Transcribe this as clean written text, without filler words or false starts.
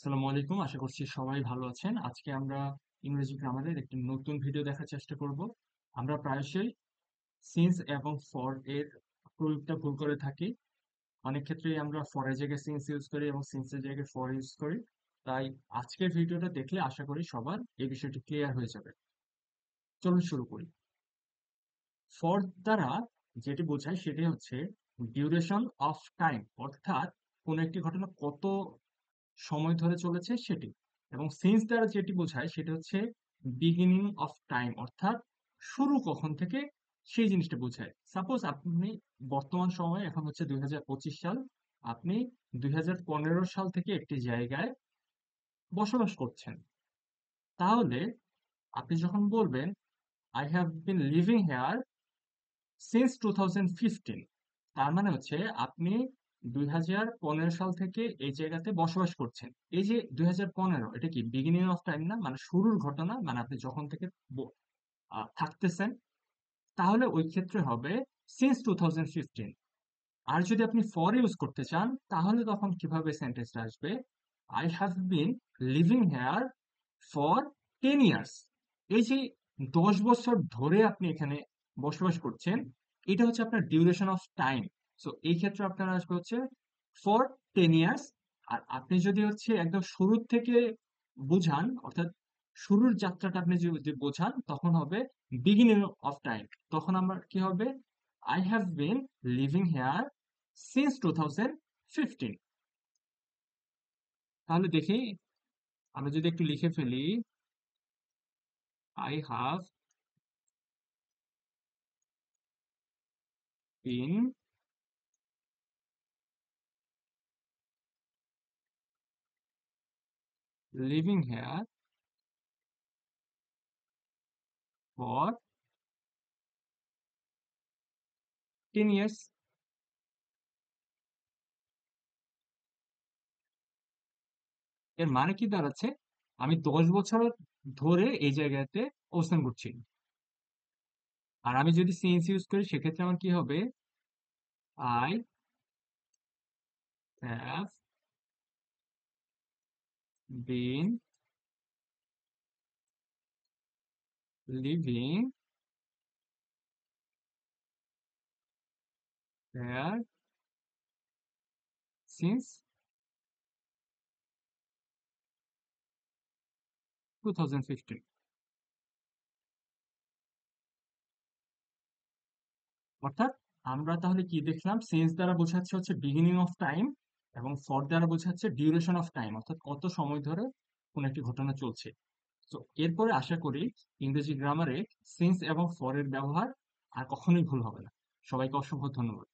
আসসালামু আলাইকুম। আশা করছি সবাই ভালো আছেন। আজকে আমরা ইংরেজি গ্রামারের একটি নতুন ভিডিও দেখার চেষ্টা করব। আমরা প্রায়শই সিন্স এবং ফর এর প্রয়োগটা ভুল করে থাকি। অনেক ক্ষেত্রেই আমরা ফর এর জায়গায় সিন্স ইউজ করি এবং সিন্স এর জায়গায় ফর ইউজ করি। তাই আজকের ভিডিওটা দেখলে আশা করি সবার এই বিষয়টি ক্লিয়ার হয়ে যাবে। চলুন শুরু করি। ফর দ্বারা যেটি বোঝায় সেটি হচ্ছে ডিউরেশন অফ টাইম, অর্থাৎ কোন একটি ঘটনা কত সময় ধরে চলেছে সেটি। এবং সিন্স দ্বারা যেটি বোঝায় সেটা হচ্ছে বিগিনিং অফ টাইম, অর্থাৎ শুরু কখন থেকে সেই জিনিসটা বোঝায়। সাপোজ আপনি বর্তমান সময়ে, এখন হচ্ছে 2025 সাল, আপনি 2015 সাল থেকে একটি জায়গায় বসবাস করছেন, তাহলে আপনি যখন বলবেন I have been living here since 2015, তার মানে হচ্ছে আপনি 2015 সাল থেকে এই জায়গাতে বসবাস করছেন। এই যে 2015, এটা কি বিগিনিং অফ টাইম না? মানে শুরুর ঘটনা, মানে আপনি যখন থেকে থাকতেছেন, তাহলে ওই ক্ষেত্রে হবে সিন্স 2015। আর যদি আপনি ফর ইউজ করতে চান, তাহলে তখন কিভাবে সেন্টেন্সটা আসবে? I have been living here for 10 years. এই যে 10 বছর ধরে আপনি এখানে বসবাস করছেন, এটা হচ্ছে আপনার ডিউরেশন অফ টাইম। সো এই ক্ষেত্রে আপনার আসবে হচ্ছে ফর 10 ইয়ার্স। আর আপনি যদি হচ্ছে একদম শুরুর থেকে বুঝান, অর্থাৎ শুরুর যাত্রাটা আপনি যদি বোঝান, তখন হবে বিগিনিং অফ টাইম। তখন আমার কি হবে? I have been living here since 2015। তাহলে দেখি, আমরা যদি একটু লিখে ফেলি, I have been living here for 10 years. এর মানে কি দাঁড়াচ্ছে? আমি 10 বছর ধরে এই জায়গাতে অবস্থান করছি। আর আমি যদি সিএনসি ইউজ করি, সেক্ষেত্রে আমার কি হবে? I have been living here since 2015। অর্থাৎ আমরা তাহলে কি দেখলাম? সেন্স দ্বারা বোঝাচ্ছে হচ্ছে বিগিনিং অফ টাইম, এবং ফর দ্বারা বোঝাচ্ছে ডিউরেশন অফ টাইম, অর্থাৎ কত সময় ধরে কোন একটি ঘটনা চলছে। তো এরপরে আশা করি ইংরেজি গ্রামারে সিন্স এবং ফর এর ব্যবহার আর কখনোই ভুল হবে না। সবাইকে অসংখ্য ধন্যবাদ।